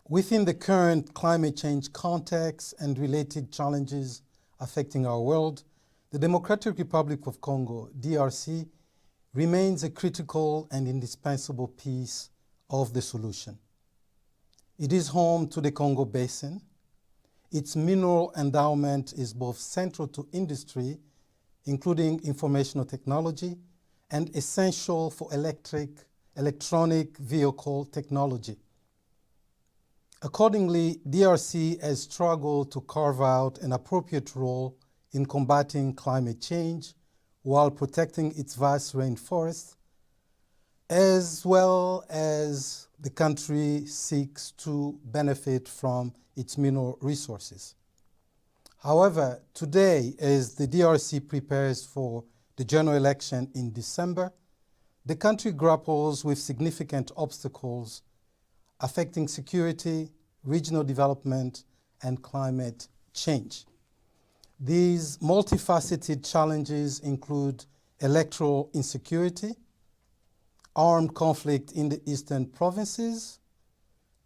Within the current climate change context and related challenges affecting our world, the Democratic Republic of Congo, DRC, remains a critical and indispensable piece of the solution. It is home to the Congo Basin. Its mineral endowment is both central to industry, including informational technology, and essential for electronic vehicle technology. Accordingly, DRC has struggled to carve out an appropriate role in combating climate change while protecting its vast rainforests, as well as the country seeks to benefit from its mineral resources. However, today, as the DRC prepares for the general election in December, the country grapples with significant obstacles affecting security, regional development, and climate change. These multifaceted challenges include electoral insecurity, armed conflict in the eastern provinces,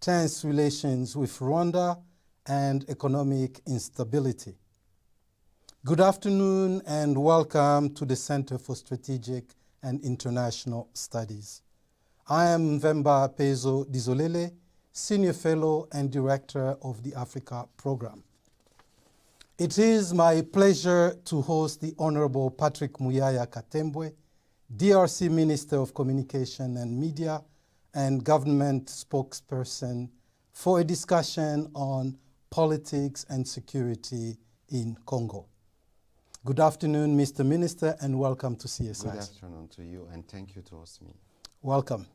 tense relations with Rwanda, and economic instability. Good afternoon and welcome to the Center for Strategic and International Studies. I am Mvemba Pezo Dizolele, Senior Fellow and Director of the Africa Program. It is my pleasure to host the Honorable Patrick Muyaya Katembwe, DRC Minister of Communication and Media and Government Spokesperson, for a discussion on politics and security in Congo. Good afternoon, Mr. Minister, and welcome to CSIS. Good afternoon to you, and thank you to host me. Welcome.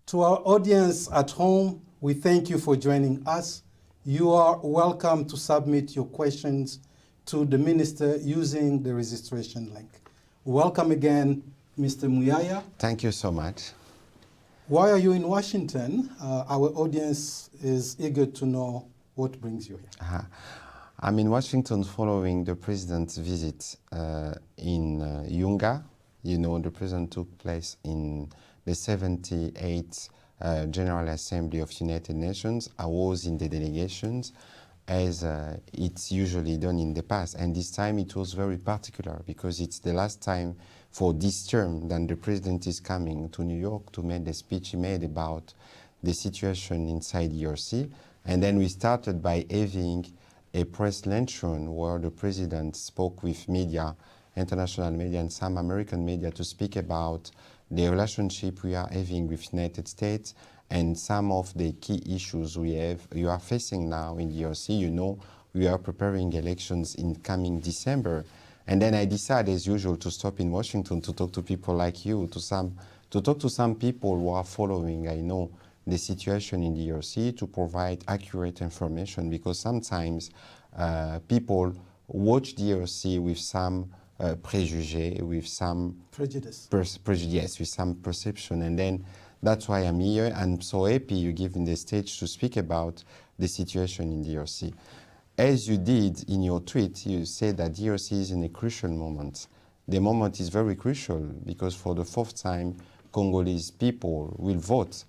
To our audience at home, we thank you for joining us. You are welcome to submit your questions to the Minister using the registration link. Welcome again, Mr. Muyaya. Thank you so much. Why are you in Washington? Our audience is eager to know what brings you here. I'm in Washington following the President's visit in Yunga. You know, the President took place in the 78th General Assembly of United Nations. I was in the delegations, as it's usually done in the past. And this time it was very particular because it's the last time for this term that the President is coming to New York to make the speech he made about the situation inside DRC. And then we started by having a press luncheon where the President spoke with media, international media and some American media, to speak about the relationship we are having with the United States and some of the key issues you are facing now in DRC. You know, we are preparing elections in coming December. And then I decided, as usual, to stop in Washington to talk to people like you, to talk to some people who are following, I know, the situation in DRC, to provide accurate information, because sometimes people watch DRC with some prejudice, with some prejudice, with some perception, and then that's why I'm here. I'm so happy you give me the stage to speak about the situation in DRC. As you did in your tweet, you said that DRC is in a crucial moment. The moment is very crucial because for the fourth time, Congolese people will vote.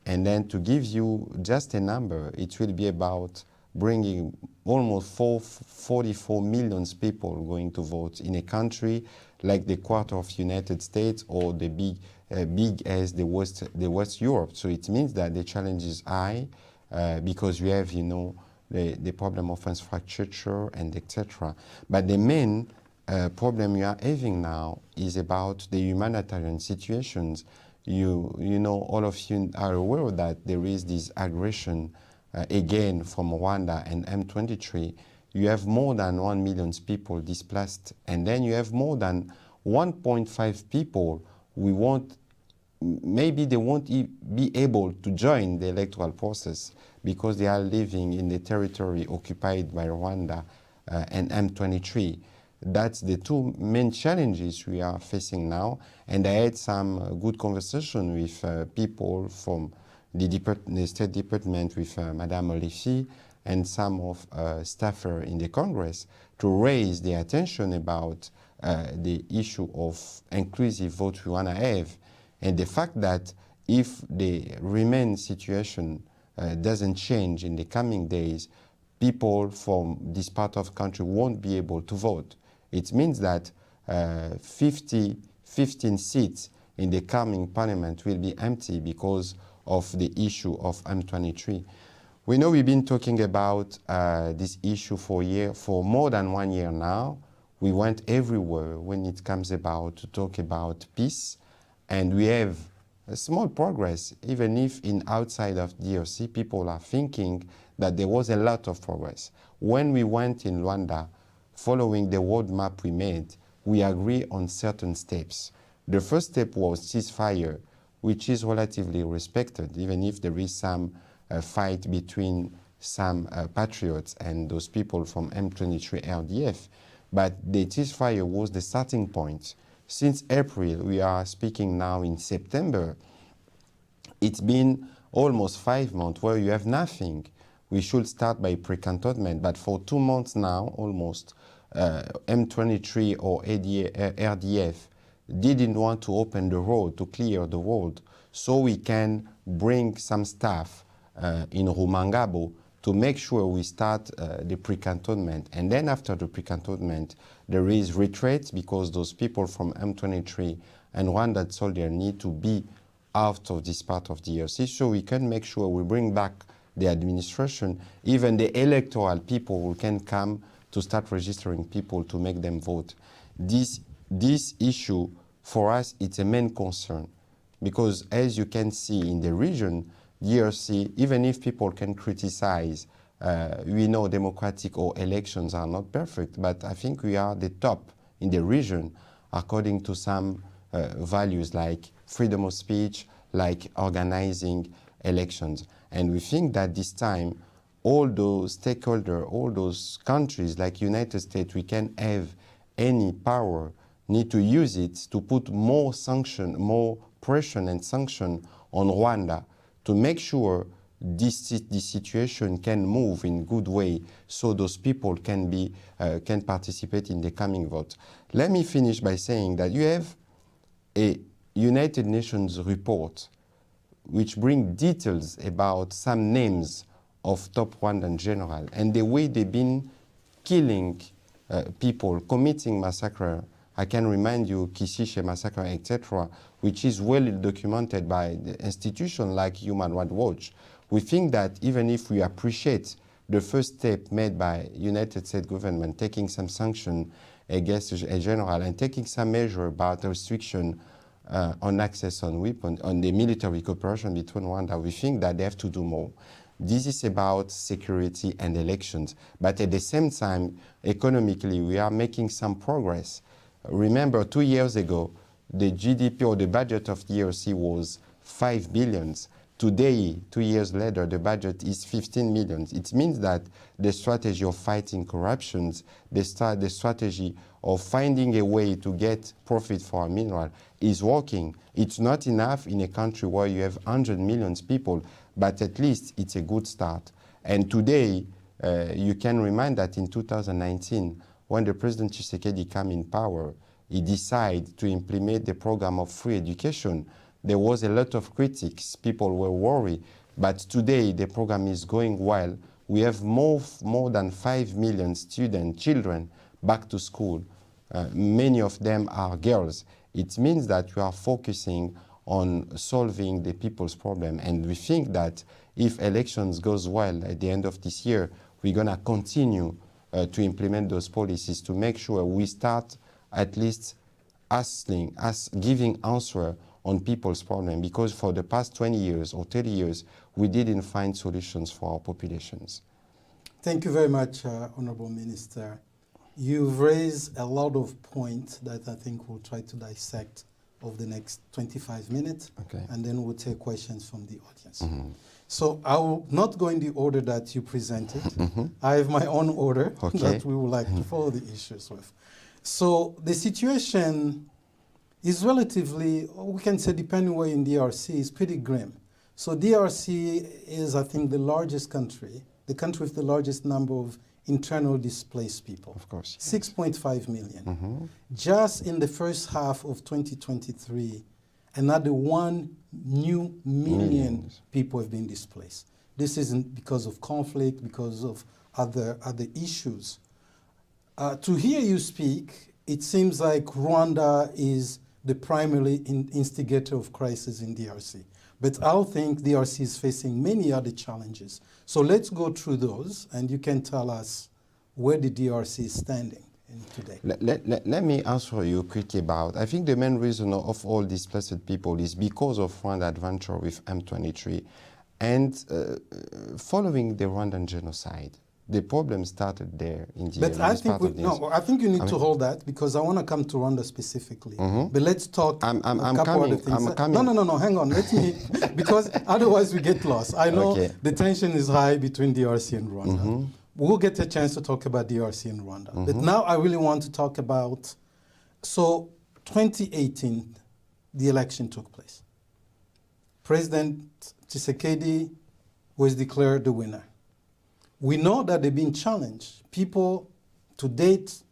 And then to give you just a number, it will be about bringing almost 44 million people going to vote in a country like the quarter of United States or the big as the West Europe. So it means that the challenge is high because we have, you know, the problem of infrastructure and etc. But the main problem we are having now is about the humanitarian situations. You know, all of you are aware that there is this aggression again from Rwanda and M23. You have more than 1 million people displaced, and then you have more than 1.5 people maybe they won't be able to join the electoral process because they are living in the territory occupied by Rwanda and M23. That's the two main challenges we are facing now. And I had some good conversation with people from the State Department, with Madame Olifi and some of staffer in the Congress, to raise the attention about the issue of inclusive vote we want to have, and the fact that if the remain situation doesn't change in the coming days, people from this part of the country won't be able to vote. It means that 15 seats in the coming parliament will be empty because of the issue of M23. We know we've been talking about this issue for more than 1 year now. We went everywhere when it comes about to talk about peace, and we have a small progress, even if outside of DRC people are thinking that there was a lot of progress. When we went in Rwanda, following the roadmap we made, we agree on certain steps. The first step was ceasefire, which is relatively respected, even if there is some fight between some patriots and those people from M23 RDF. But the ceasefire was the starting point. Since April, we are speaking now in September, it's been almost 5 months where you have nothing. We should start by pre-cantonment, but for 2 months now, almost, M23 or RDF didn't want to open the road, to clear the road, so we can bring some staff in Rumangabo to make sure we start the pre-cantonment. And then after the pre-cantonment, there is retreat because those people from M23 and Rwanda soldiers need to be out of this part of the DRC, so we can make sure we bring back the administration, even the electoral people who can come to start registering people to make them vote. This issue, for us, it's a main concern, because as you can see in the region, DRC, even if people can criticize, we know democratic or elections are not perfect, but I think we are the top in the region according to some values like freedom of speech, like organizing elections. And we think that this time, all those stakeholders, all those countries like United States, we can have any power, need to use it to put more sanction, more pressure and sanction on Rwanda to make sure this situation can move in good way, so those people can participate in the coming vote. Let me finish by saying that you have a United Nations report which brings details about some names of top Rwandan general and the way they've been killing people, committing massacre. I can remind you Kishishe massacre, etc., which is well documented by the institution like Human Rights Watch. We think that even if we appreciate the first step made by United States government, taking some sanction against a general and taking some measure about the restriction on access on weapons, on the military cooperation between Rwanda, we think that they have to do more. This is about security and elections, but at the same time, economically, we are making some progress. Remember, 2 years ago, the GDP or the budget of DRC was 5 billion. Today, 2 years later, the budget is 15 million. It means that the strategy of fighting corruptions, the strategy of finding a way to get profit for our mineral is working. It's not enough in a country where you have 100 million people, but at least it's a good start. And today, you can remind that in 2019, when the President Tshisekedi came in power, he decided to implement the program of free education. There was a lot of critics, people were worried, but today the program is going well. We have more than 5 million children back to school. Many of them are girls. It means that we are focusing on solving the people's problem, and we think that if elections goes well at the end of this year, we're gonna continue to implement those policies to make sure we start at least giving answer on people's problem, because for the past 20 years or 30 years, we didn't find solutions for our populations. Thank you very much, Honorable Minister. You've raised a lot of points that I think we'll try to dissect over the next 25 minutes, okay, and then we'll take questions from the audience. Mm-hmm. So I will not go in the order that you presented. Mm-hmm. I have my own order okay, that we would like to follow the issues with. So the situation is relatively, we can say, depending where in DRC, is pretty grim. So DRC is, I think, the largest country, the country with the largest number of internal displaced people. Of course. 6.5 million. Mm-hmm. Just in the first half of 2023, another 1 new million people have been displaced. This isn't because of conflict, because of other issues. To hear you speak, it seems like Rwanda is the primary instigator of crisis in DRC. But I think DRC is facing many other challenges. So let's go through those, and you can tell us where the DRC is standing today. Let me answer you quickly about, I think the main reason of all displaced people is because of Rwanda adventure with M23 and following the Rwandan genocide. The problem started there in the But I think I think you need to hold that, because I want to come to Rwanda specifically. But let's talk I'm coming. No, hang on. Let me, because otherwise we get lost. I know the tension is high between DRC and Rwanda. We'll get a chance to talk about DRC and Rwanda. But now I really want to talk about, so 2018, the election took place. President Tshisekedi was declared the winner. We know that they've been challenged. People, to date,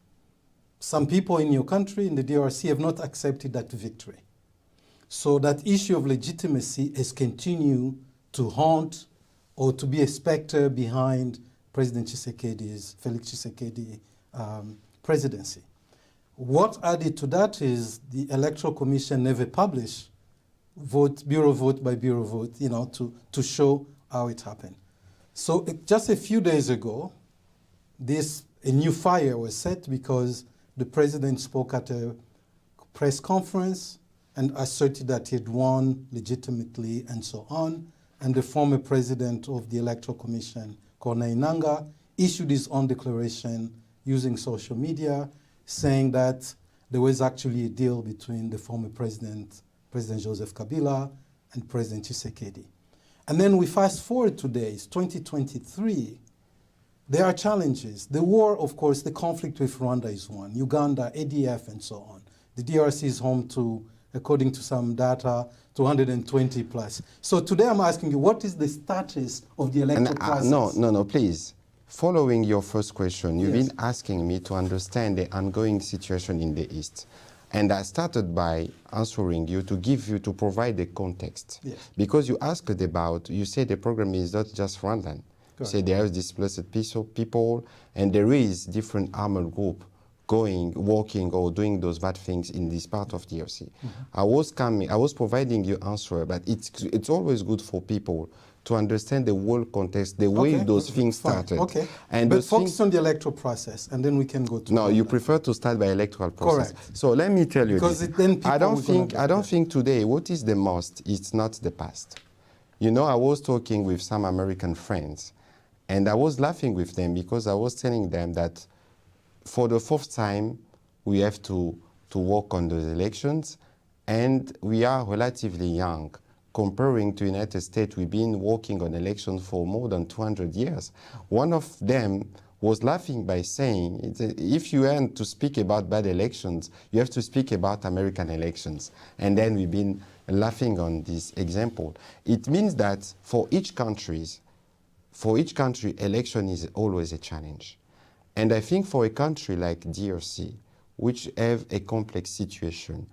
some people in your country, in the DRC, have not accepted that victory. So that issue of legitimacy has continued to haunt or to be a specter behind President Tshisekedi's, Felix Tshisekedi presidency. What added to that is the Electoral Commission never published bureau vote by bureau vote, to show how it happened. So just a few days ago, a new fire was set because the president spoke at a press conference and asserted that he had won legitimately and so on. And the former president of the Electoral Commission, Corneille Nangaa, issued his own declaration using social media, saying that there was actually a deal between the former president, President Joseph Kabila, and President Tshisekedi. And then we fast forward today, it's 2023. There are challenges. The war, of course, the conflict with Rwanda is one, Uganda, ADF, and so on. The DRC is home to, according to some data, 220 plus. So today I'm asking you, what is the status of the electoral process? No, please. Following your first question, you've been asking me to understand the ongoing situation in the East. And I started by answering you to provide the context. Yes. Because you asked about, you say the program is not just Rwandan. You say there is displaced people, and there is different armed group working or doing those bad things in this part of DRC. I was providing you answer, but it's always good for people to understand the whole context, the way those things started. Okay, and but focus on the electoral process, and then we can go to... No, you prefer to start by electoral process. Correct. So let me tell you because this. I don't think today what is the most, it's not the past. I was talking with some American friends, and I was laughing with them because I was telling them that for the fourth time, we have to work on those elections, and we are relatively young. Comparing to United States, we've been working on elections for more than 200 years. One of them was laughing by saying, if you want to speak about bad elections, you have to speak about American elections. And then we've been laughing on this example. It means that for each country, election is always a challenge. And I think for a country like DRC, which have a complex situation,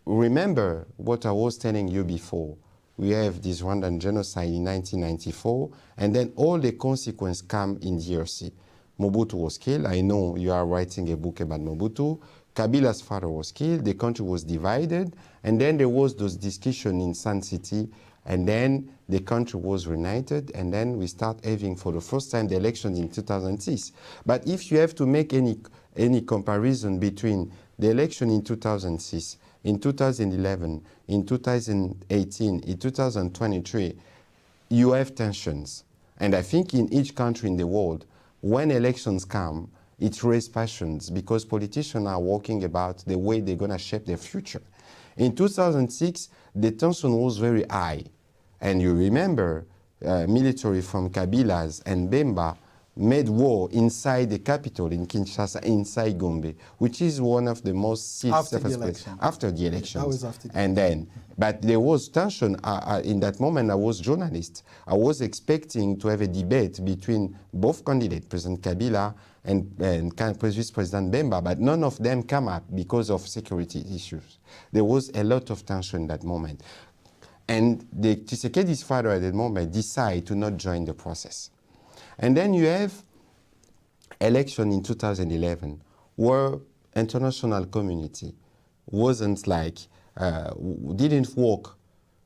remember what I was telling you before. We have this Rwandan genocide in 1994, and then all the consequences come in DRC. Mobutu was killed. I know you are writing a book about Mobutu. Kabila's father was killed. The country was divided, and then there was those discussion in Sun City, and then the country was reunited, and then we start having for the first time the election in 2006. But if you have to make any comparison between the election in 2006, in 2011, in 2018, in 2023, you have tensions. And I think in each country in the world, when elections come, it raises passions because politicians are working about the way they're going to shape their future. In 2006, the tension was very high. And you remember military from Kabila's and Bemba made war inside the capital in Kinshasa, inside Gombe, which is one of the most safest places. After the election. And then, but there was tension. In that moment, I was journalist. I was expecting to have a debate between both candidates, President Kabila and Vice President Bemba, but none of them came up because of security issues. There was a lot of tension in that moment. And the Tshisekedi's father at that moment decide to not join the process. And then you have election in 2011 where international community wasn't like, didn't work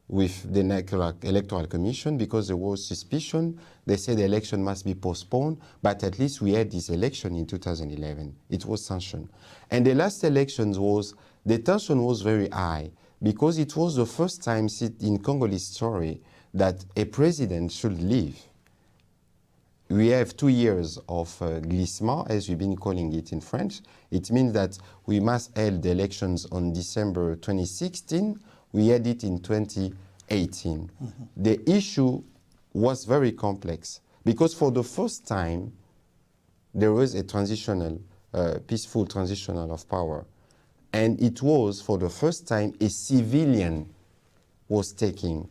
with the electoral commission because there was suspicion. They said the election must be postponed, but at least we had this election in 2011. It was sanctioned. And the last elections the tension was very high because it was the first time in Congolese history that a president should leave. We have 2 years of glissement, as we've been calling it in French. It means that we must hold the elections on December 2016. We had it in 2018. The issue was very complex because for the first time, there was a transitional, peaceful transitional of power. And it was, for the first time, a civilian was taking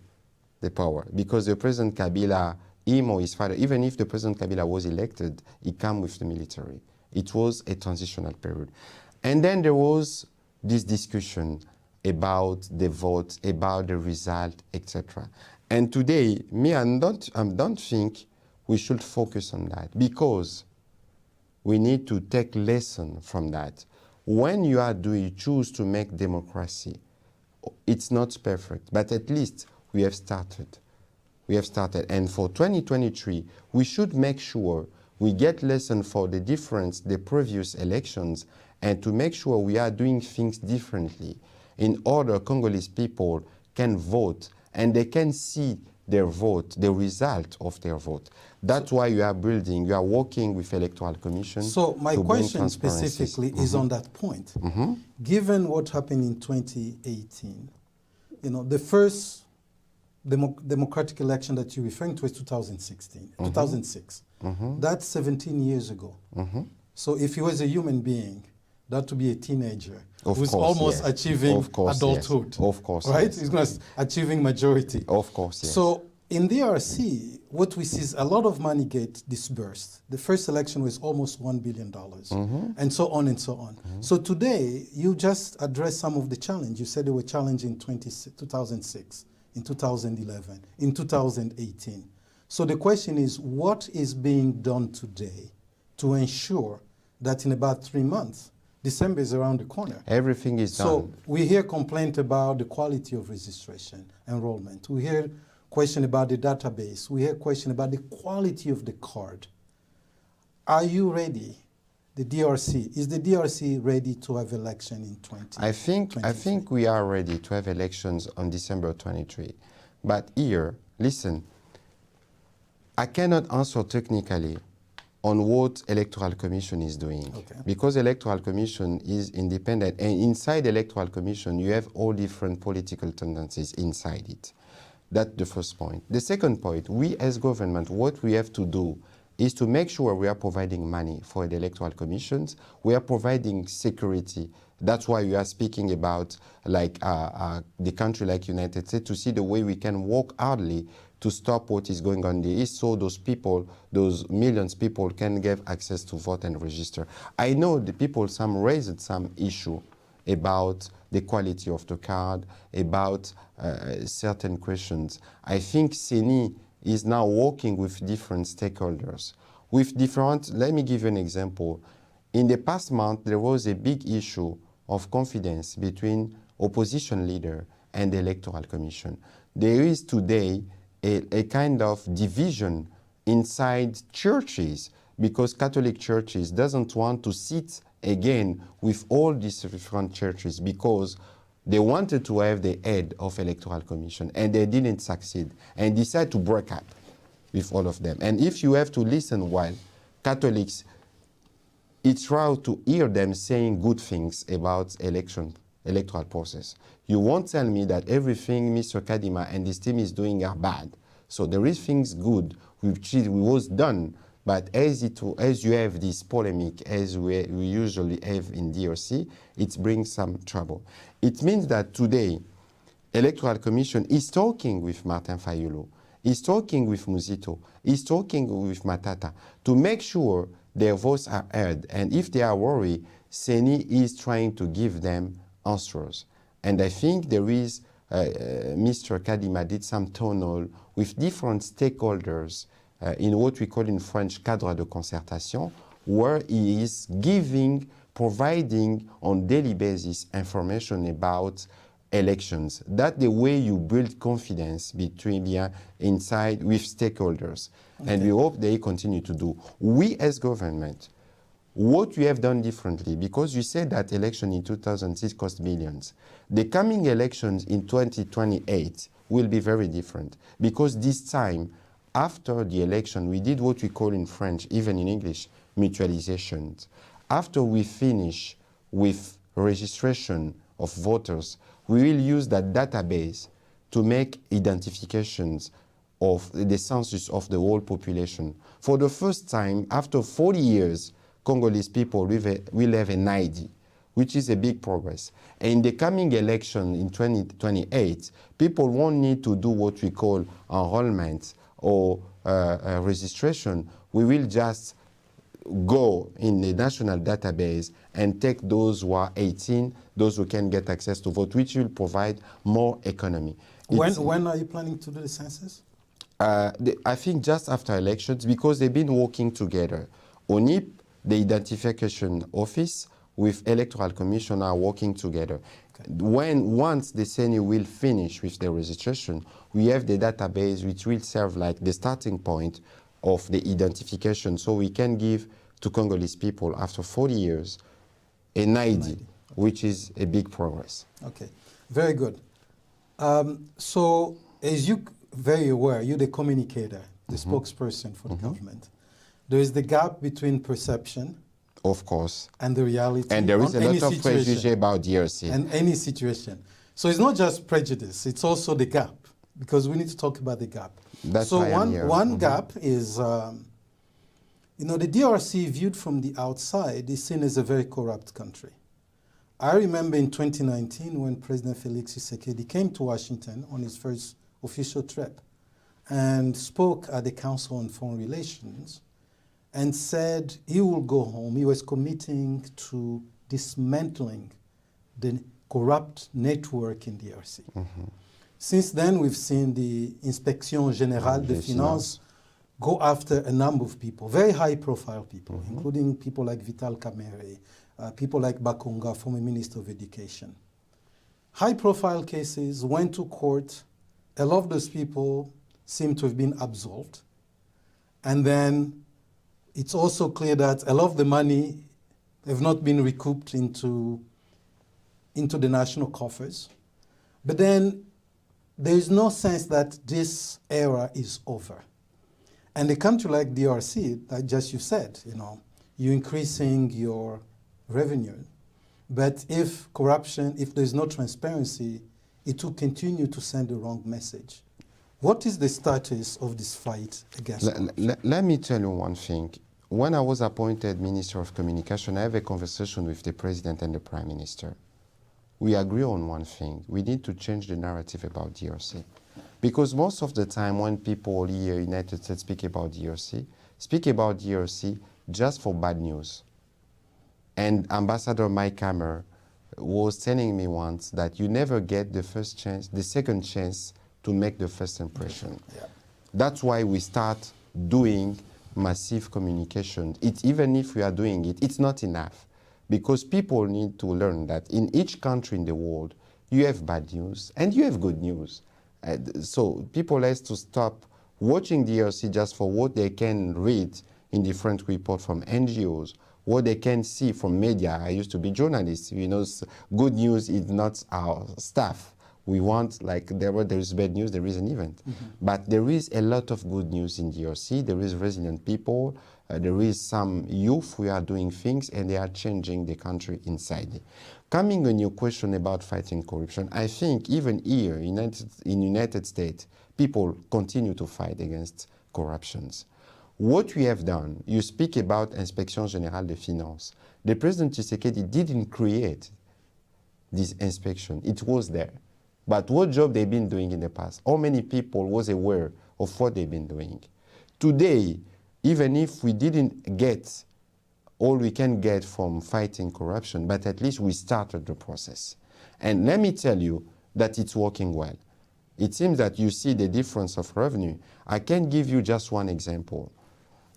the power because the President Kabila, him or his father, even if the President Kabila was elected, he came with the military. It was a transitional period. And then there was this discussion about the vote, about the result, etc. And today, I don't think we should focus on that because we need to take lesson from that. When you choose to make democracy, it's not perfect, but at least we have started. We have started. And for 2023, we should make sure we get lesson for the previous elections and to make sure we are doing things differently in order Congolese people can vote and they can see their vote, the result of their vote. That's why you are working with Electoral Commission. So my question specifically is on that point. Given what happened in 2018, the first democratic election that you're referring to is 2006. That's 17 years ago. So if he was a human being, that would be a teenager who's almost achieving adulthood. Of course, right? Yes. He's going to achieving majority. Of course, yes. So in DRC, what we see is a lot of money get disbursed. The first election was almost $1 billion, and so on and so on. So today, you just addressed some of the challenge. You said they were challenged in 2006, in 2011, in 2018. So the question is, what is being done today to ensure that in about 3 months, December is around the corner. Everything is done. So we hear complaint about the quality of registration, enrollment. We hear question about the database. We hear question about the quality of the card. Are you ready? The DRC, is the DRC ready to have election in 2023? I think we are ready to have elections on December 23. But here, listen, I cannot answer technically on what Electoral Commission is doing. Because Electoral Commission is independent, and inside Electoral Commission, you have all different political tendencies inside it. That's the first point. The second point, we as government, what we have to do is to make sure we are providing money for the Electoral Commissions. We are providing security. That's why we are speaking about the country like United States to see the way we can work hardly to stop what is going on in the East so those people, those millions of people can get access to vote and register. I know the people, some raised some issue about the quality of the card, about certain questions. I think CENI is now working with different stakeholders. Let me give you an example. In the past month, there was a big issue of confidence between opposition leader and the Electoral Commission. There is today a kind of division inside churches because Catholic churches doesn't want to sit again with all these different churches because they wanted to have the head of Electoral Commission and they didn't succeed and decided to break up with all of them. And if you have to listen while Catholics, it's rare to hear them saying good things about electoral process. You won't tell me that everything Mr. Kadima and his team is doing are bad. So there is things good which was done, but as you have this polemic, as we usually have in DRC, it brings some trouble. It means that today, Electoral Commission is talking with Martin Fayulu, is talking with Muzito, is talking with Matata to make sure their voices are heard. And if they are worried, CENI is trying to give them answers. And I think there is Mr. Kadima did some town hall with different stakeholders in what we call in French cadre de concertation, where he is providing on daily basis information about elections. That's the way you build confidence between inside with stakeholders. Okay. And we hope they continue to do. We as government, what we have done differently, because you said that election in 2006 cost billions. The coming elections in 2028 will be very different, because this time, after the election, we did what we call in French, even in English, mutualizations. After we finish with registration of voters, we will use that database to make identifications of the census of the whole population. For the first time, after 40 years, Congolese people will have an ID, which is a big progress. And in the coming election in 2028, people won't need to do what we call enrollment or registration. We will just go in the national database and take those who are 18, those who can get access to vote, which will provide more economy. When are you planning to do the census? I think just after elections, because they've been working together. ONIP, the identification office, with electoral commission are working together. Okay. Once the CENI will finish with the registration, we have the database which will serve like the starting point of the identification, so we can give to Congolese people after 40 years an ID, which is a big progress. Okay, very good. So as you very aware, you're the communicator, the spokesperson for the government. There is the gap between perception, of course, and the reality. And there is a lot of prejudice about DRC. And any situation. So it's not just prejudice, it's also the gap, because we need to talk about the gap. That's so why I'm here. one gap is, you know, the DRC viewed from the outside is seen as a very corrupt country. I remember in 2019 when President Felix Tshisekedi came to Washington on his first official trip and spoke at the Council on Foreign Relations and said he will go home. He was committing to dismantling the corrupt network in DRC. Since then, we've seen the Inspection Générale des Finances go after a number of people, very high-profile people, including people like Vital Kamerhe, people like Bakonga, former Minister of Education. High-profile cases went to court. A lot of those people seem to have been absolved. And then it's also clear that a lot of the money have not been recouped into the national coffers. But then there is no sense that this era is over. And a country like DRC, like just you said, you know, you're increasing your revenue. But if corruption, if there's no transparency, it will continue to send the wrong message. What is the status of this fight against corruption? Let me tell you one thing. When I was appointed Minister of Communication, I have a conversation with the President and the Prime Minister. We agree on one thing. We need to change the narrative about DRC. Because most of the time when people here in the United States speak about DRC just for bad news. And Ambassador Mike Hammer was telling me once that you never get the first chance, the second chance to make the first impression. Yeah. That's why we start doing massive communication. Even if we are doing it, it's not enough. Because people need to learn that in each country in the world, you have bad news and you have good news. So people have to stop watching DRC just for what they can read in different reports from NGOs, what they can see from media. I used to be journalist. You know, good news is not our stuff. We want, like, there is bad news, there is an event. But there is a lot of good news in DRC. There is resilient people. There is some youth who are doing things, and they are changing the country inside. Coming on your question about fighting corruption, I think even here in United States, people continue to fight against corruptions. What we have done, you speak about Inspection Générale des Finances. The President Tshisekedi didn't create this inspection. It was there. But what job they've been doing in the past? How many people was aware of what they've been doing? Today, even if we didn't get all we can get from fighting corruption, but at least we started the process. And let me tell you, that it's working well. It seems that you see the difference of revenue. I can give you just one example.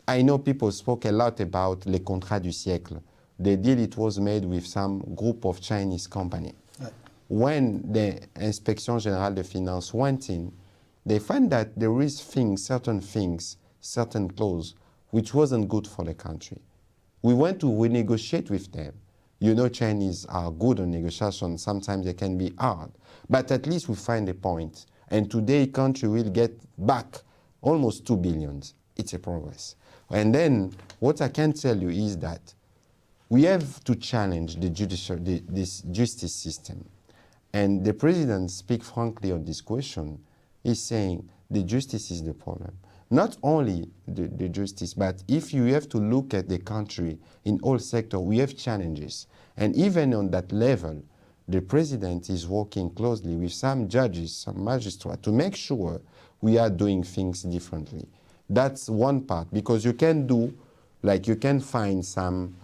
I know people spoke a lot about le contrat du siècle, the deal it was made with some group of Chinese company. Right. When the Inspection Générale des Finances went in, they found that there is certain clause, which wasn't good for the country. We went to renegotiate with them. You know, Chinese are good on negotiation. Sometimes they can be hard, but at least we find a point. And today, country will get back almost 2 billion. It's a progress. And then what I can tell you is that we have to challenge this justice system. And the president speaks frankly on this question. He's saying the justice is the problem. Not only the justice, but if you have to look at the country in all sectors, we have challenges. And even on that level, the president is working closely with some judges, some magistrates, to make sure we are doing things differently. That's one part, because you can do, like you can find some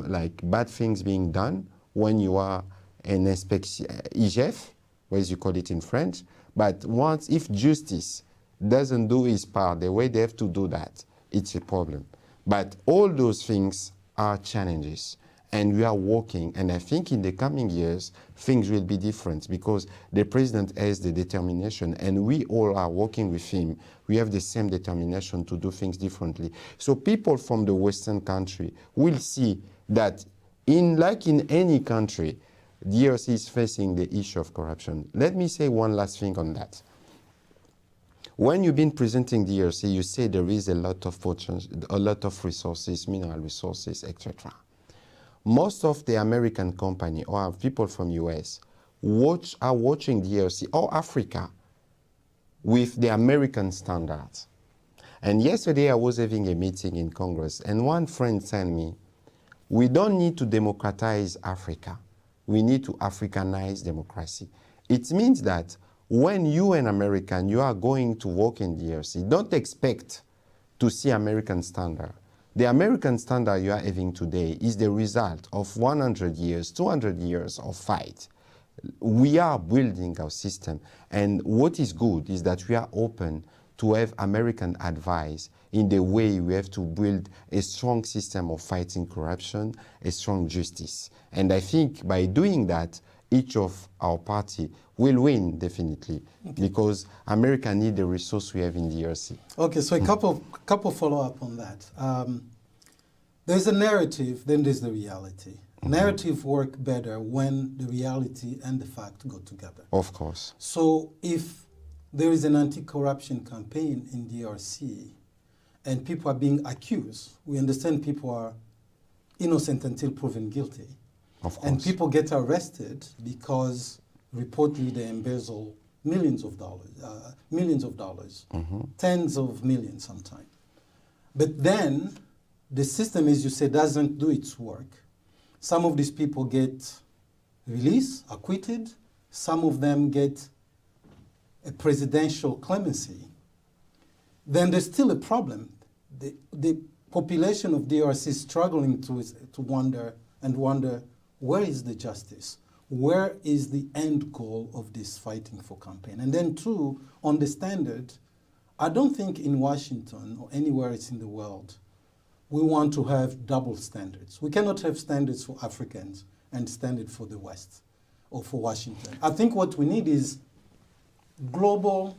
like bad things being done when you are an IGF, as you call it in French. But once, if justice doesn't do its part the way they have to do that, it's a problem. But all those things are challenges, and we are working, and I think in the coming years, things will be different because the president has the determination, and we all are working with him. We have the same determination to do things differently. So people from the Western country will see that like in any country, DRC is facing the issue of corruption. Let me say one last thing on that. When you've been presenting DRC, you say there is a lot of resources, mineral resources, etc. Most of the American company or people from US are watching DRC or Africa with the American standards. And yesterday I was having a meeting in Congress, and one friend told me, we don't need to democratize Africa. We need to Africanize democracy. It means that when you an American, you are going to work in DRC, don't expect to see American standard. The American standard you are having today is the result of 100 years, 200 years of fight. We are building our system, and what is good is that we are open to have American advice in the way we have to build a strong system of fighting corruption, a strong justice. And I think by doing that, each of our party will win, definitely, because America needs the resource we have in DRC. Okay, so a couple follow-up on that. There's a narrative, then there's the reality. Narrative work better when the reality and the fact go together. Of course. So if there is an anti-corruption campaign in DRC and people are being accused, we understand people are innocent until proven guilty. Of course. And people get arrested because reportedly they embezzle millions of dollars, tens of millions sometimes. But then the system, as you say, doesn't do its work. Some of these people get released, acquitted. Some of them get a presidential clemency. Then there's still a problem. The population of DRC is struggling to wonder, where is the justice? Where is the end goal of this fighting for campaign? And then two, on the standard, I don't think in Washington or anywhere else in the world, we want to have double standards. We cannot have standards for Africans and standards for the West or for Washington. I think what we need is global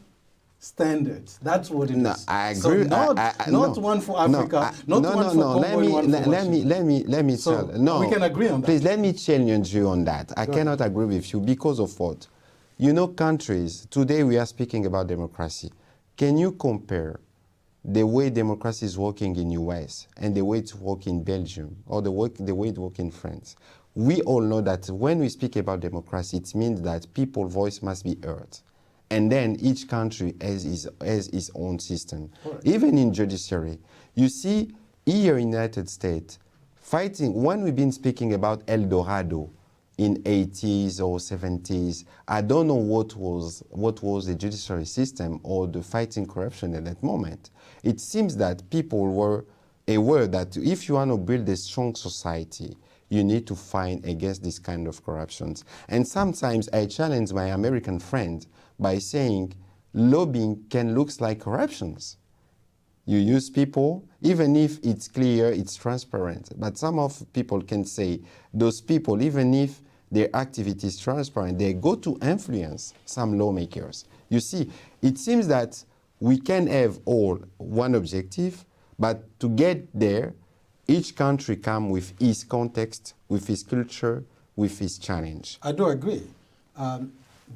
standards. That's what it is. I agree. So not one for Africa, not one for Congo, and one for Washington. Let me So tell. No, we can agree on that. Please let me challenge you on that. I cannot agree with you because of what? You know, countries, today we are speaking about democracy. Can you compare the way democracy is working in US and the way it's working in Belgium or the way it works in France? We all know that when we speak about democracy, it means that people's voice must be heard. And then each country has its own system. Right. Even in judiciary, you see here in the United States, fighting, when we've been speaking about El Dorado in 80s or 70s, I don't know what was the judiciary system or the fighting corruption at that moment. It seems that people were aware that if you want to build a strong society, you need to fight against this kind of corruptions. And sometimes I challenge my American friend by saying lobbying can look like corruptions. You use people, even if it's clear, it's transparent. But some of people can say those people, even if their activity is transparent, they go to influence some lawmakers. You see, it seems that we can have all one objective, but to get there, each country comes with its context, with its culture, with its challenge. I do agree.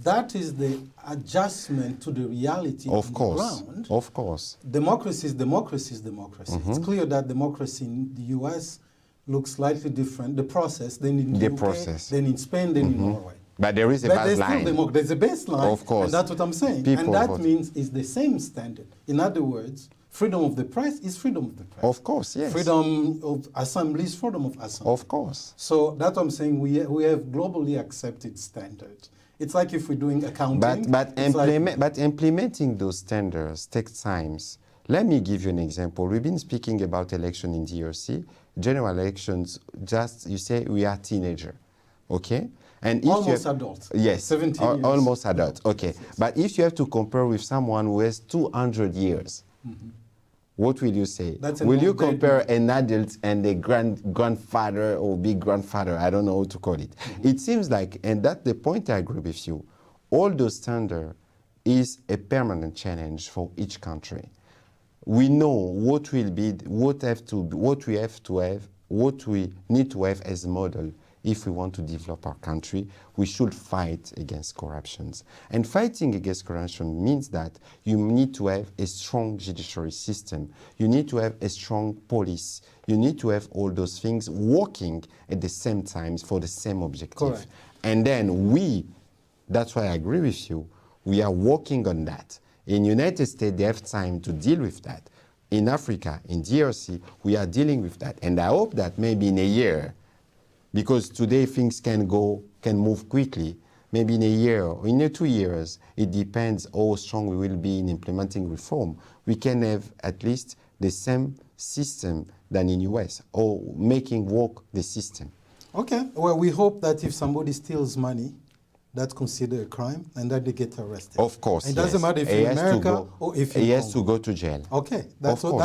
That is the adjustment to the reality on the ground. Of course. Democracy is democracy is democracy. It's clear that democracy in the US looks slightly different, the process, than in the UK, then in Spain, then in Norway. But there is a baseline. There's a baseline, of course. and that's what I'm saying. People and that means it's the same standard. In other words, freedom of the press is freedom of the press. Of course, yes. Freedom of assembly is freedom of assembly. Of course. So that's what I'm saying. We have globally accepted standards. It's like if we're doing accounting. But implementing those standards takes time. Let me give you an example. We've been speaking about election in DRC. General elections, just, you say we are teenager, okay? And if almost adults. Yes, 17 years. Almost adult, okay. Yes. But if you have to compare with someone who has 200 years, what will you say? Will you compare an adult and a grandfather or big grandfather? I don't know how to call it. It seems like, and that's the point I agree with you, all those standards is a permanent challenge for each country. We know what will be, what we need to have as a model. If we want to develop our country, we should fight against corruptions. And fighting against corruption means that you need to have a strong judiciary system. You need to have a strong police. You need to have all those things working at the same time for the same objective. Correct. And then that's why I agree with you, we are working on that. In United States, they have time to deal with that. In Africa, in DRC, we are dealing with that. And I hope that maybe in a year, because today things can move quickly. Maybe in a year or in 2 years, it depends how strong we will be in implementing reform. We can have at least the same system than in US, or making work the system. Okay, well, we hope that if somebody steals money, that's considered a crime, and that they get arrested. Of course, it doesn't matter if you're in America or if you're in Congo. He has to go to jail. Okay, that's all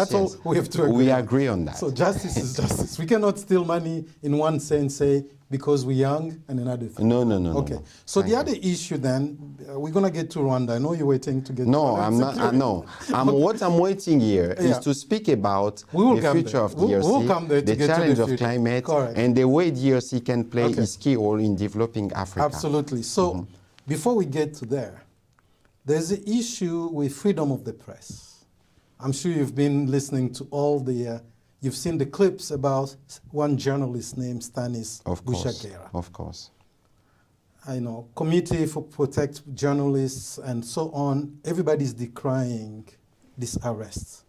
we have to agree We on. agree on that. So justice is justice. We cannot steal money in one sense, say, because we're young, and another thing. No. Okay, so the other issue then, we're going to get to Rwanda. I know you're waiting to get to Rwanda. I'm not, no. What I'm waiting here is to speak about the future of DRC, the challenge of climate, and the way DRC can play its key role in developing Africa. Absolutely. So before we get to there, there's an issue with freedom of the press. I'm sure you've been listening to all the, you've seen the clips about one journalist named Stanis Bushakera. Of course. I know, Committee for Protect Journalists and so on, everybody's decrying this arrest.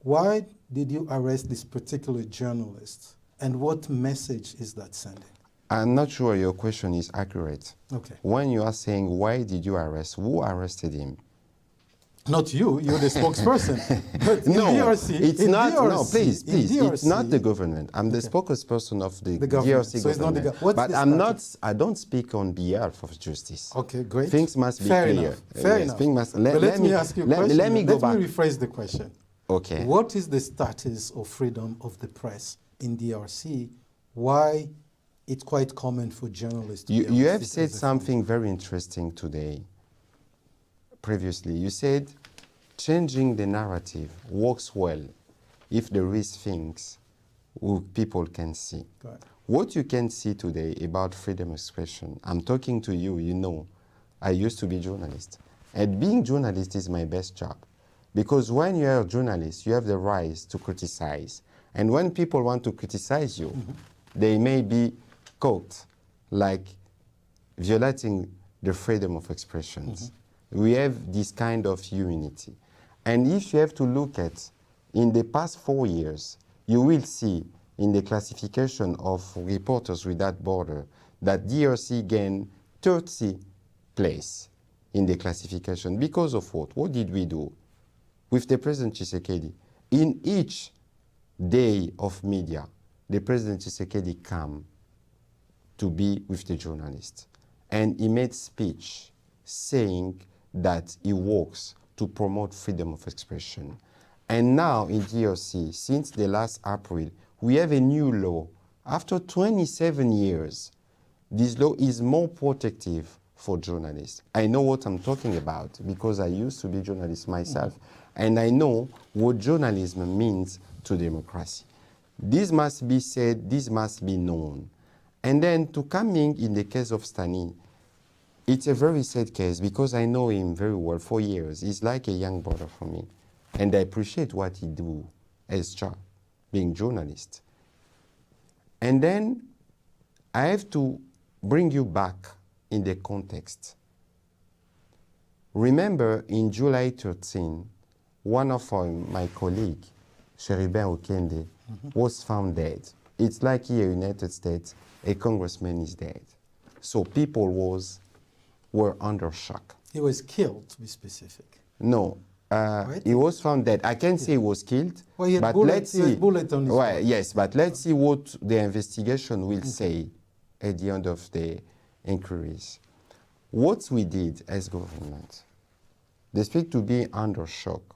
Why did you arrest this particular journalist? And what message is that sending? I'm not sure your question is accurate. Okay. When you are saying, why did you arrest, who arrested him? Not you, you're the spokesperson. But no, DRC, it's not, DRC, no, please, DRC, it's not the government. I'm the spokesperson of the government. DRC so government. It's not but I'm not, I don't speak on behalf of justice. Okay, great. Things must be Fair clear. Enough. Fair enough. But let me ask you a question. Let me rephrase the question. Okay. What is the status of freedom of the press in DRC? Why it's quite common for journalists to You have said something very interesting today, previously. You said changing the narrative works well if there is things people can see. What you can see today about freedom of expression, I'm talking to you, you know, I used to be a journalist. And being journalist is my best job. Because when you are a journalist, you have the right to criticize. And when people want to criticize you, they may be caught like violating the freedom of expression. We have this kind of immunity. And if you have to look at, in the past 4 years, you will see in the classification of Reporters Without Borders that DRC gained 30th place in the classification. Because of what? What did we do? With the President Tshisekedi, in each day of media, the President Tshisekedi came to be with the journalists. And he made speech saying that he works to promote freedom of expression. And now in DRC, since the last April, we have a new law. After 27 years, this law is more protective for journalists. I know what I'm talking about because I used to be a journalist myself, and I know what journalism means to democracy. This must be said, this must be known. And then to coming in the case of Stani, it's a very sad case because I know him very well for years. He's like a young brother for me. And I appreciate what he do as job, being journalist. And then I have to bring you back in the context. Remember in July 13, one of my colleagues, Cherubin Okende, was found dead. It's like here in the United States, a congressman is dead. So people were under shock. He was killed, to be specific. No, Right? he was found dead. I can't say he was killed, Well, he had but bullets, let's he had see. bullet on his Well, body. yes, but let's see what the investigation will say at the end of the inquiries. What we did as government, despite to be under shock,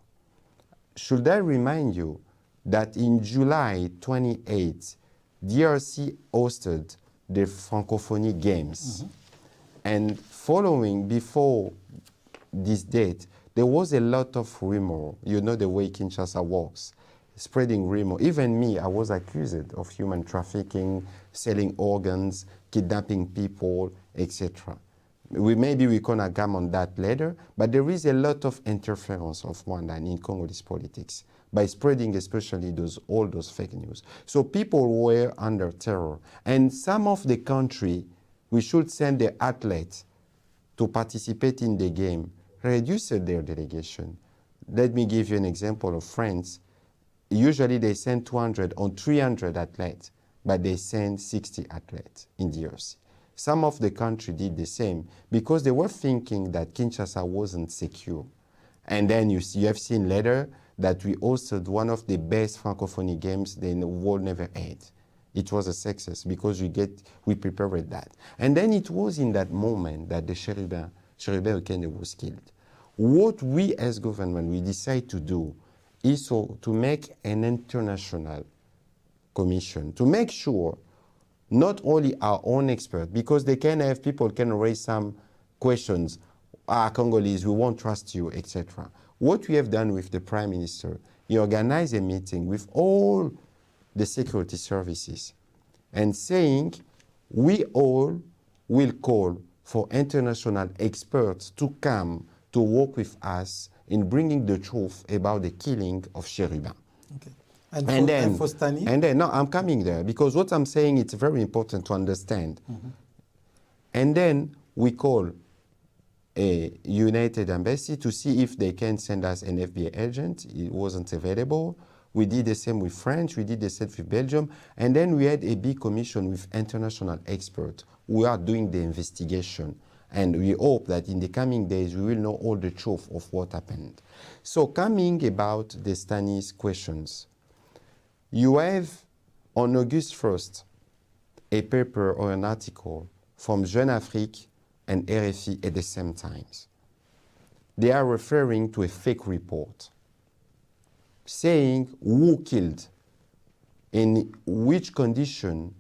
should I remind you that in July 28, DRC hosted the Francophonie Games. And following, before this date, there was a lot of rumor. You know the way Kinshasa works, spreading rumor. Even me, I was accused of human trafficking, selling organs, kidnapping people, etc. Maybe we can come on that later, but there is a lot of interference of Rwanda in Congolese politics by spreading especially all those fake news. So people were under terror. And some of the country, we should send the athletes to participate in the game, reduced their delegation. Let me give you an example of France. Usually they send 200 or 300 athletes, but they send 60 athletes in DRC. Some of the country did the same because they were thinking that Kinshasa wasn't secure. And then you have seen later that we hosted one of the best Francophonie games the world never had. It was a success because we prepared that. And then it was in that moment that the Cherubin Okende was killed. What we as government, we decide to do is to make an international commission to make sure not only our own experts, because they can have people can raise some questions, Congolese, we won't trust you, etc. What we have done with the Prime Minister, he organized a meeting with all the security services and saying we all will call for international experts to come to work with us in bringing the truth about the killing of Cherubin. Okay. And for Stani? And then, no, I'm coming there because what I'm saying, it's very important to understand. And then we call a United Embassy to see if they can send us an FBI agent. It wasn't available. We did the same with France, we did the same with Belgium, and then we had a big commission with international experts who are doing the investigation. And we hope that in the coming days we will know all the truth of what happened. So coming about the Stani's questions, you have on August 1st a paper or an article from Jeune Afrique and RFI at the same times. They are referring to a fake report saying who killed, in which condition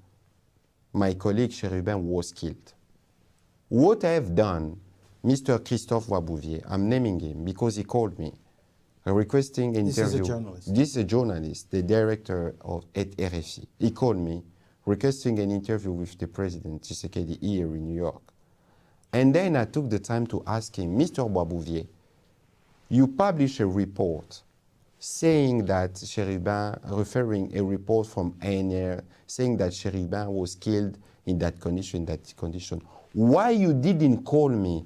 my colleague Cherubin was killed. What I have done, Mr. Christophe Wabouvier, I'm naming him because he called me, requesting an interview. This is a journalist. This is a journalist, the director at RFI. He called me, requesting an interview with the President Tshisekedi here in New York. And then I took the time to ask him, Mr. Wabouvier, you publish a report saying that Cherubin, referring a report from ANR, saying that Cherubin was killed in that condition, Why you didn't call me?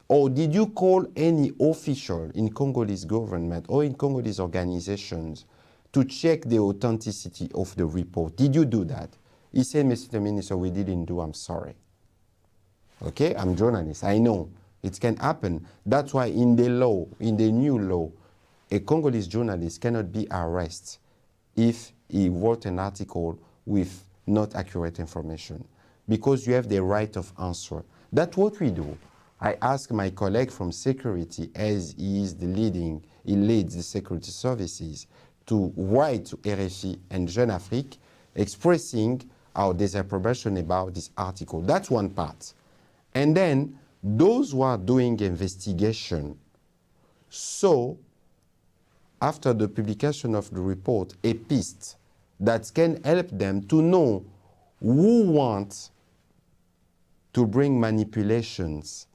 Or did you call any official in Congolese government or in Congolese organizations to check the authenticity of the report? Did you do that? He said, Mr. Minister, we didn't do, I'm sorry. Okay, I'm a journalist, I know. It can happen. That's why in the law, in the new law, a Congolese journalist cannot be arrested if he wrote an article with not accurate information, because you have the right of answer. That's what we do. I ask my colleague from security, as he leads the security services, to write to RFI and Jeune Afrique expressing our disapprobation about this article. That's one part. And then those who are doing investigation saw, after the publication of the report, a piste that can help them to know who wants to bring manipulations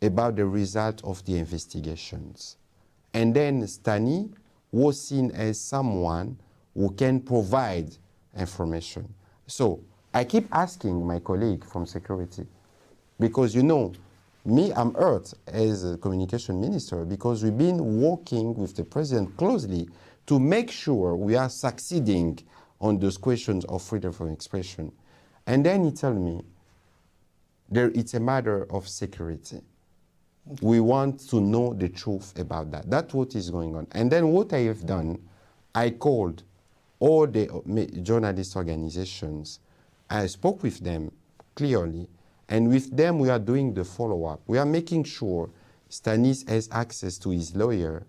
about the result of the investigations. And then Stani was seen as someone who can provide information. So I keep asking my colleague from security, because you know, me, I'm hurt as a communication minister, because we've been working with the president closely to make sure we are succeeding on those questions of freedom of expression. And then he told me, it's a matter of security. Okay. We want to know the truth about that. That's what is going on. And then what I have done, I called all the journalist organizations. I spoke with them clearly, and with them we are doing the follow-up. We are making sure Stanis has access to his lawyer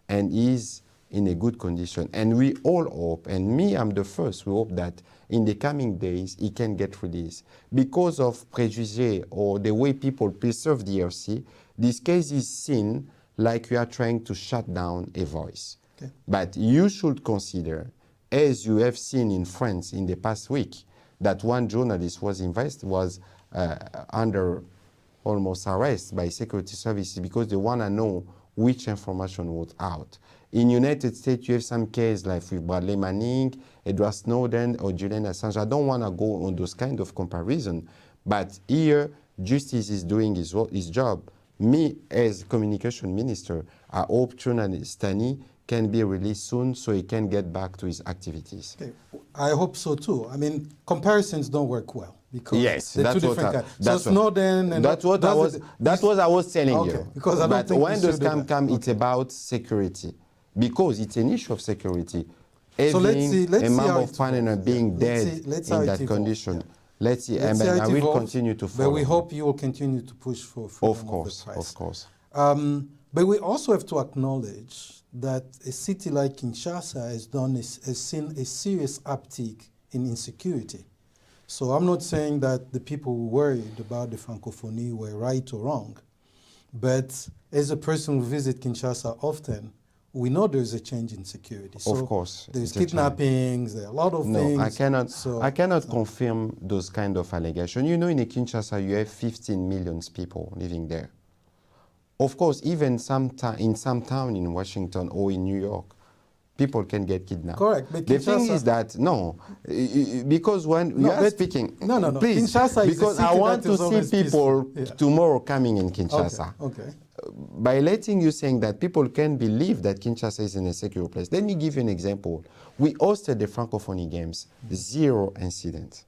and is in a good condition. And we all hope, and me, I'm the first, we hope that in the coming days he can get released. Because of préjugés or the way people perceive the DRC, this case is seen like we are trying to shut down a voice. Okay. But you should consider, as you have seen in France in the past week, that one journalist was under almost arrest by security services because they want to know which information was out. In United States, you have some cases like with Bradley Manning, Edward Snowden, or Julian Assange. I don't want to go on those kind of comparison, but here, justice is doing his job. Me, as communication minister, I hope journalist Stani can be released soon so he can get back to his activities. Okay. I hope so too. I mean, comparisons don't work well because yes, they're two different kinds. So Snowden and that's what I was telling you. Because I don't but think when the scam comes, it's about security, because it's an issue of security. So let's see a member of parliament being dead in that condition. Yeah. Let's see, and I will continue to follow. But we hope you will continue to push for freedom of the press. Of course. But we also have to acknowledge that a city like Kinshasa has seen a serious uptick in insecurity. So I'm not saying that the people who worried about the Francophonie were right or wrong, but as a person who visits Kinshasa often, we know there's a change in security. So of course. There's kidnappings, there are a lot of things. I cannot confirm those kind of allegations. You know, in Kinshasa, you have 15 million people living there. Of course, even in some town in Washington or in New York, people can get kidnapped. Correct. But the thing is that, no, because when you are speaking, no. Please, Kinshasa because I want to see people tomorrow coming in Kinshasa. Okay. By letting you saying that people can believe that Kinshasa is in a secure place. Let me give you an example. We hosted the Francophonie Games, 0 incident.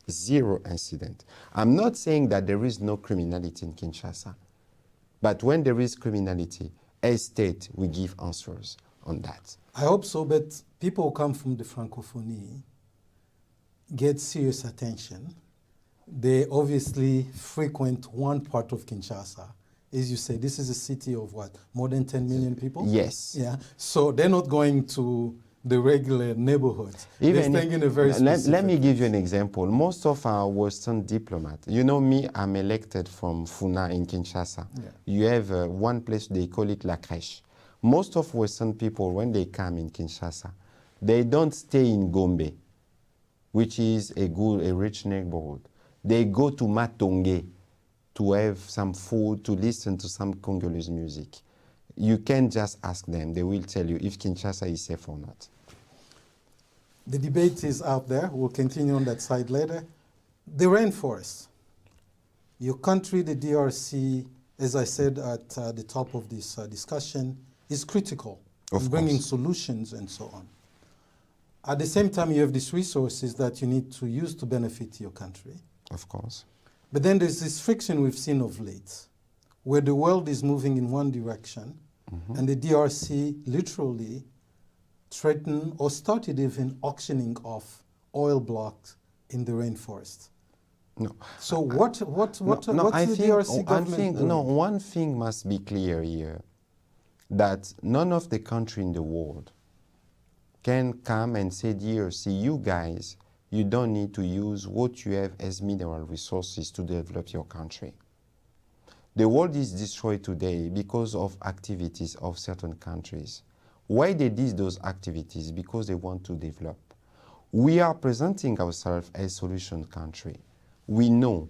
0 incident. I'm not saying that there is no criminality in Kinshasa, but when there is criminality, as state, we give answers on that. I hope so, but people who come from the Francophonie get serious attention. They obviously frequent one part of Kinshasa. As you say, this is a city of what, more than 10 million people? Yes. Yeah. So they're not going to the regular neighborhoods. They're staying in a very specific Let me give you an example. Most of our Western diplomats, you know me, I'm elected from Funa in Kinshasa. Yeah. You have one place, they call it La Crèche. Most of Western people, when they come in Kinshasa, they don't stay in Gombe, which is a rich neighborhood. They go to Matonge to have some food, to listen to some Congolese music. You can just ask them. They will tell you if Kinshasa is safe or not. The debate is out there. We'll continue on that side later. The rainforests. Your country, the DRC, as I said at the top of this discussion, is critical in bringing solutions and so on. At the same time, you have these resources that you need to use to benefit your country. Of course. But then there's this friction we've seen of late, where the world is moving in one direction, and the DRC literally threatened or started even auctioning off oil blocks in the rainforest. No. So what's No, the I think DRC government doing? one thing must be clear here, that none of the country in the world can come and say, DRC, you guys, you don't need to use what you have as mineral resources to develop your country. The world is destroyed today because of activities of certain countries. Why they did those activities? Because they want to develop. We are presenting ourselves as solution country. We know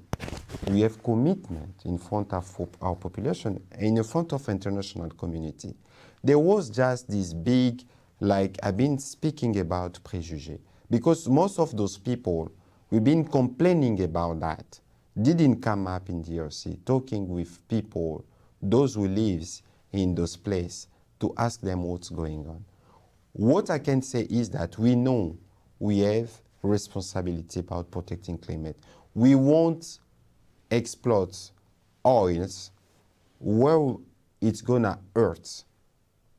we have commitment in front of our population and in front of international community. There was just this big, like I've been speaking about préjugés, because most of those people, we've been complaining about that, didn't come up in DRC, talking with people, those who lives in those places, to ask them what's going on. What I can say is that we know we have responsibility about protecting climate. We won't exploit oils where it's gonna hurt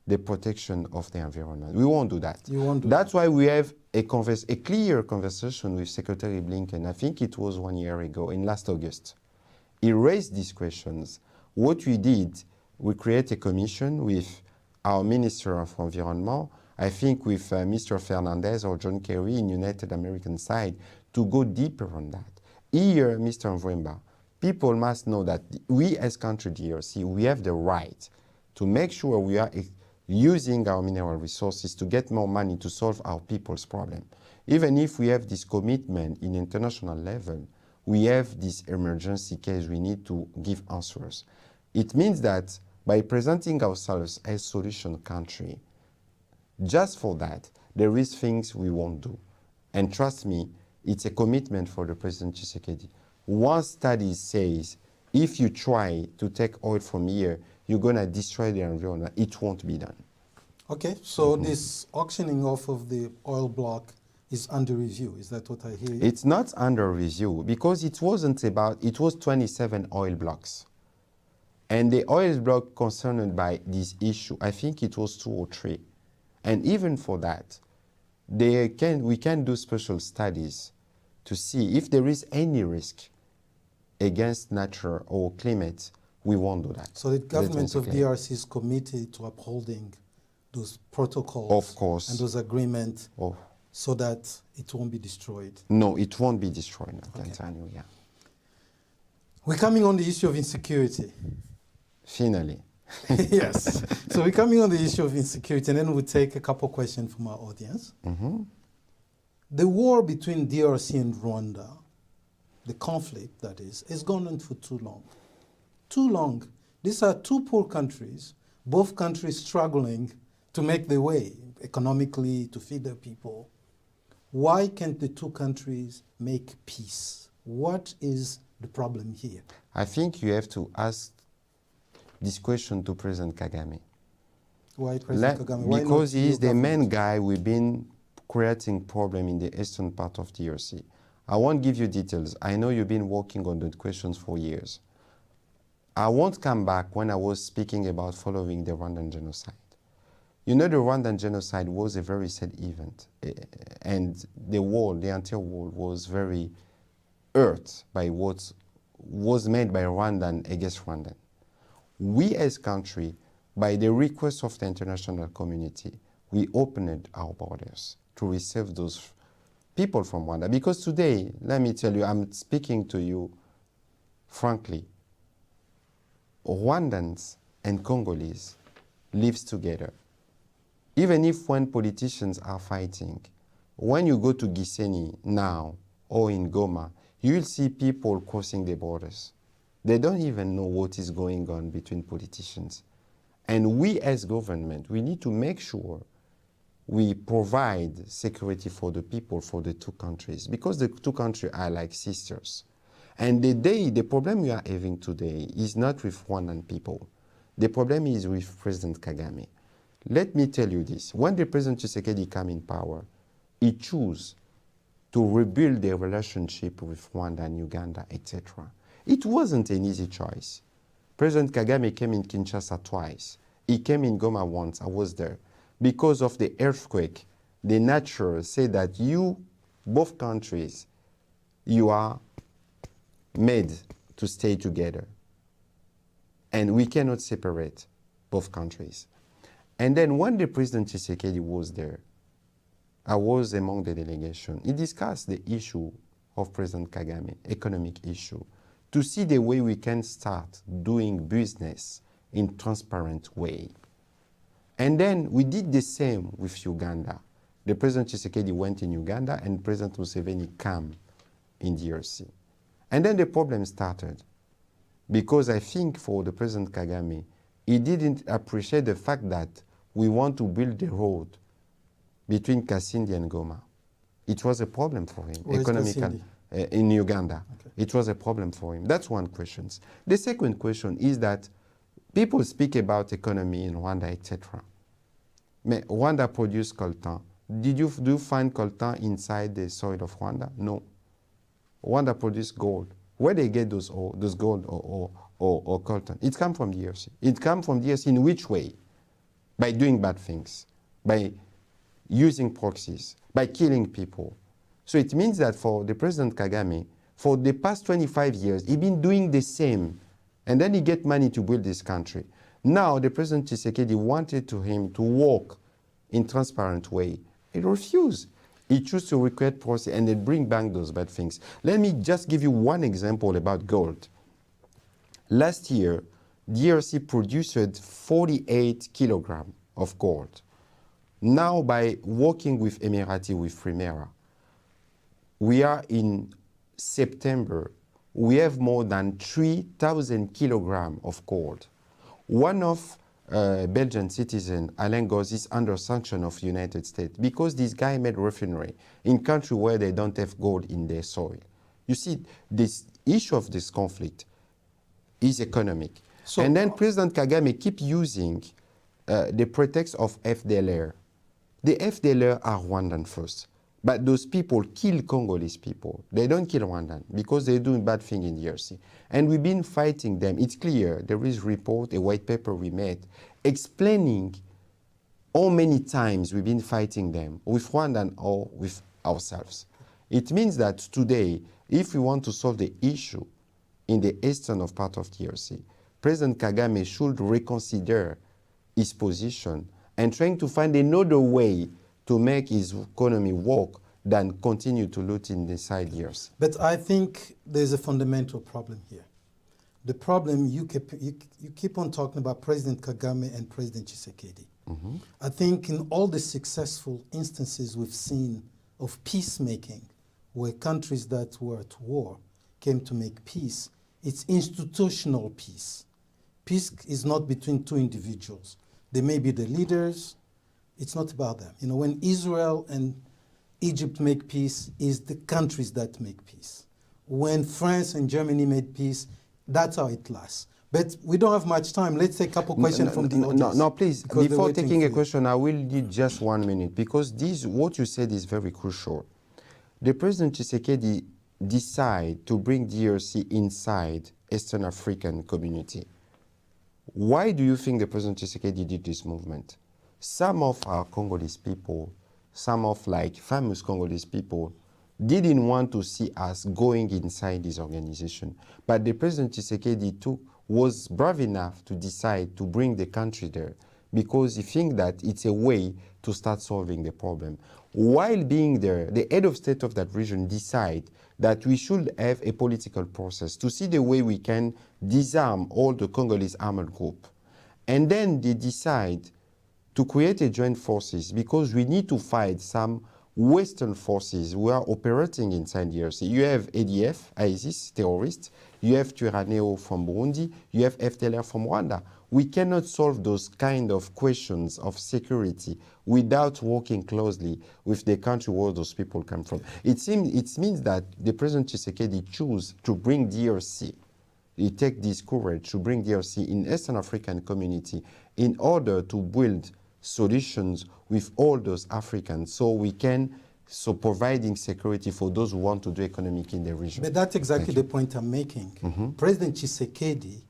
the protection of the environment. We won't do that. You won't do That's why we have a clear conversation with Secretary Blinken. I think it was 1 year ago, in last August. He raised these questions. What we did, we create a commission with our Minister of Environment, I think with Mr. Fernandez or John Kerry in United American side, to go deeper on that. Here, Mr. Mvwemba, people must know that we as country DRC, we have the right to make sure we are using our mineral resources to get more money to solve our people's problem. Even if we have this commitment in international level, we have this emergency case we need to give answers. It means that by presenting ourselves as solution country, just for that, there is things we won't do. And trust me, it's a commitment for the President Tshisekedi. One study says, if you try to take oil from here, you're gonna destroy the environment. It won't be done. Okay, so this auctioning off of the oil block is under review. Is that what I hear? It's not under review because it wasn't about, it was 27 oil blocks. And the oil block concerned by this issue, I think it was 2 or 3. And even for that, we can do special studies to see if there is any risk against nature or climate. We won't do that. So the government of DRC is committed to upholding those protocols, of course, and those agreements, so that it won't be destroyed. No, it won't be destroyed, I can tell you, yeah. We're coming on the issue of insecurity. Finally. Yes. So we're coming on the issue of insecurity, and then we'll take a couple questions from our audience. The war between DRC and Rwanda, the conflict that is, has gone on for too long. Too long. These are 2 poor countries, both countries struggling to make their way economically, to feed their people. Why can't the 2 countries make peace? What is the problem here? I think you have to ask this question to President Kagame. Why President Kagame? Why because he is the main guy we've been creating problem in the eastern part of DRC. I won't give you details. I know you've been working on the questions for years. I won't come back when I was speaking about following the Rwandan genocide. You know, the Rwandan genocide was a very sad event, and the world, the entire world, was very hurt by what was made by Rwandan against Rwandan. We as country, by the request of the international community, we opened our borders to receive those people from Rwanda. Because today, let me tell you, I'm speaking to you frankly, Rwandans and Congolese live together. Even if when politicians are fighting, when you go to Gisenyi now or in Goma, you will see people crossing the borders. They don't even know what is going on between politicians. And we as government, we need to make sure we provide security for the people, for the 2 countries, because the 2 countries are like sisters. And the problem we are having today is not with Rwandan people. The problem is with President Kagame. Let me tell you this. When the President Tshisekedi came in power, he chose to rebuild the relationship with Rwanda and Uganda, etc. It wasn't an easy choice. President Kagame came in Kinshasa twice. He came in Goma once. I was there. because of the earthquake, the nature said that you, both countries, you are made to stay together. And we cannot separate both countries. And then when the President Tshisekedi was there, I was among the delegation, he discussed the issue of President Kagame, economic issue, to see the way we can start doing business in transparent way. And then we did the same with Uganda. The President Tshisekedi went in Uganda and President Museveni came in DRC. And then the problem started. Because I think for the President Kagame, he didn't appreciate the fact that we want to build the road between Kasindi and Goma. It was a problem for him, economically, in Uganda. Okay. It was a problem for him. That's one question. The second question is that people speak about economy in Rwanda, etc. Rwanda produced coltan. Do you find coltan inside the soil of Rwanda? No. Rwanda produced gold. Where they get those gold or coltan? It comes from DRC. It comes from DRC in which way? By doing bad things, by using proxies, by killing people. So it means that for the President Kagame, for the past 25 years, he's been doing the same. And then he get money to build this country. Now the President Tshisekedi wanted him to work in transparent way. He refused. He chose to recreate process and then bring back those bad things. Let me just give you one example about gold. Last year, DRC produced 48 kilograms of gold. Now, by working with Emirati, with Primera, we are in September, we have more than 3,000 kilograms of gold. One of Belgian citizen, Alain Goz, is under sanction of United States because this guy made refinery in country where they don't have gold in their soil. You see, this issue of this conflict is economic. So, and then President Kagame keep using the pretext of FDLR. The FDLR are Rwandan first, but those people kill Congolese people. They don't kill Rwandan because they're doing bad thing in DRC. And we've been fighting them. It's clear. There is a report, a white paper we made, explaining how many times we've been fighting them with Rwandan or with ourselves. It means that today, if we want to solve the issue in the eastern of part of DRC, President Kagame should reconsider his position and trying to find another way to make his economy work than continue to loot in the side years. But I think there's a fundamental problem here. The problem, you keep on talking about President Kagame and President Tshisekedi. Mm-hmm. I think in all the successful instances we've seen of peacemaking, where countries that were at war came to make peace, it's institutional peace. Peace is not between two individuals. They may be the leaders. It's not about them. You know, when Israel and Egypt make peace, it's the countries that make peace. When France and Germany made peace, that's how it lasts. But we don't have much time. Let's take a couple questions from the audience. No, please. Before taking a question, I will need just 1 minute because what you said is very crucial. The President Tshisekedi decided to bring DRC inside Eastern African community. Why do you think the President Tshisekedi did this movement? Some of our Congolese people, some of famous Congolese people, didn't want to see us going inside this organization. But the President Tshisekedi was brave enough to decide to bring the country there because he thinks that it's a way to start solving the problem. While being there, the head of state of that region decided that we should have a political process to see the way we can disarm all the Congolese armed group. And then they decide to create a joint forces because we need to fight some Western forces who are operating inside DRC. You have ADF, ISIS, terrorists. You have Twirwaneho from Burundi. You have FDLR from Rwanda. We cannot solve those kind of questions of security without working closely with the country where those people come from. It means that the President Tshisekedi chose to bring DRC. He take this courage to bring DRC in Eastern African community in order to build solutions with all those Africans so we can providing security for those who want to do economic in the region. But that's exactly the point I'm making. Mm-hmm. President Tshisekedi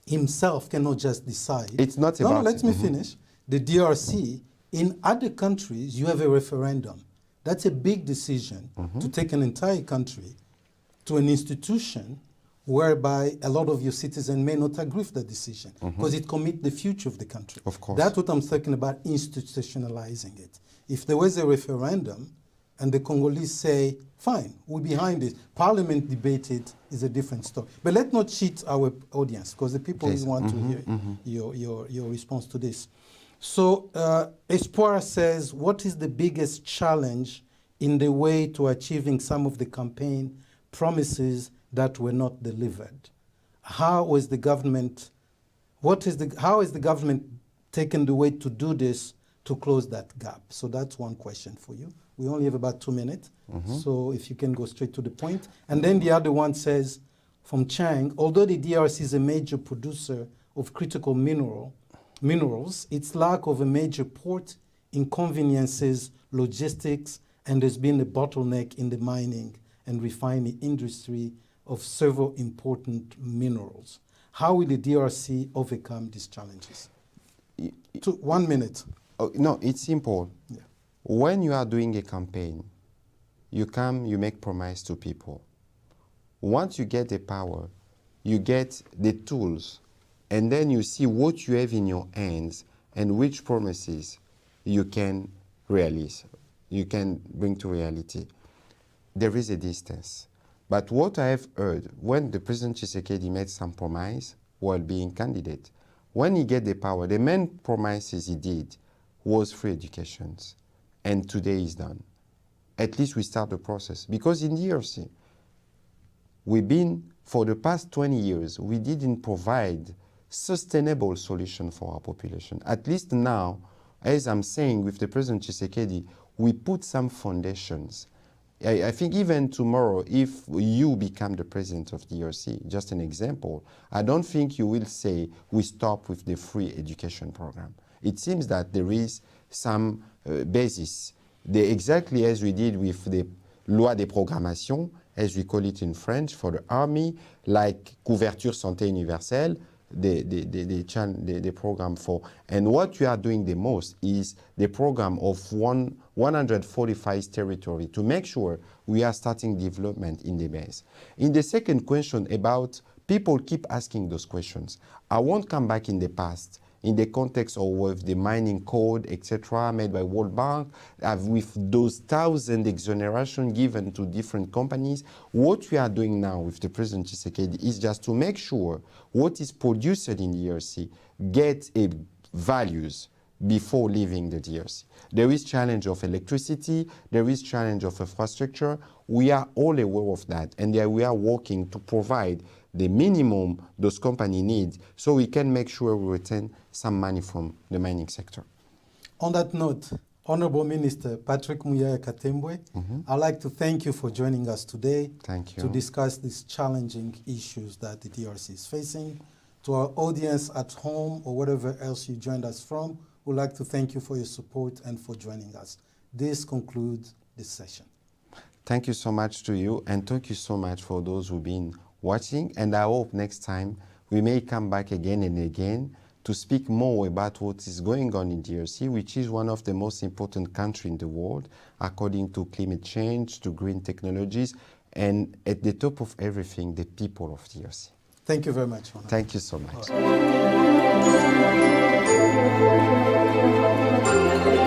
himself cannot just decide. It's not about... No, let me finish. The DRC In other countries, you have a referendum. That's a big decision to take an entire country to an institution whereby a lot of your citizens may not agree with the decision because it commits the future of the country. Of course. That's what I'm talking about, institutionalizing it. If there was a referendum and the Congolese say, fine, we're behind it, Parliament debated is a different story. But let's not cheat our audience because the people want to hear your response to this. So Espoir says, what is the biggest challenge in the way to achieving some of the campaign promises that were not delivered? How is the government taking the way to do this to close that gap? So that's one question for you. We only have about 2 minutes, so if you can go straight to the point. And then the other one says, from Chang, although the DRC is a major producer of critical minerals, its lack of a major port inconveniences logistics, and there's been a bottleneck in the mining and refining industry of several important minerals. How will the DRC overcome these challenges? 1 minute. Oh, no, it's simple. Yeah. When you are doing a campaign, you make promise to people. Once you get the power, you get the tools, and then you see what you have in your hands and which promises you can realize, you can bring to reality. There is a distance. But what I have heard, when the President Tshisekedi made some promise while being candidate, when he get the power, the main promises he did was free educations. And today is done. At least we start the process. Because in DRC, for the past 20 years, we didn't provide sustainable solution for our population. At least now, as I'm saying with the President Tshisekedi, we put some foundations. I think even tomorrow, if you become the president of DRC, just an example, I don't think you will say we stop with the free education program. It seems that there is some basis. Exactly as we did with the loi de programmation, as we call it in French, for the army, like couverture santé universelle, the program for. And what we are doing the most is the program of 145 territory to make sure we are starting development in the base. In the second question about people keep asking those questions. I won't come back in the past in the context of with the mining code, etc., made by World Bank, with those 1,000 exoneration given to different companies. What we are doing now with the President Tshisekedi is just to make sure what is produced in the DRC gets values before leaving the DRC. There is challenge of electricity, there is challenge of infrastructure. We are all aware of that, and we are working to provide the minimum those companies need so we can make sure we retain some money from the mining sector. On that note, Honorable Minister Patrick Muyaya Katembwe, I'd like to thank you for joining us today. Thank you. To discuss these challenging issues that the DRC is facing. To our audience at home or wherever else you joined us from, we'd like to thank you for your support and for joining us. This concludes this session. Thank you so much to you, and thank you so much for those who've been watching, and I hope next time we may come back again and again to speak more about what is going on in DRC, which is one of the most important countries in the world according to climate change, to green technologies, and at the top of everything, the people of DRC. Thank you very much, Honorable. Thank you so much. All right.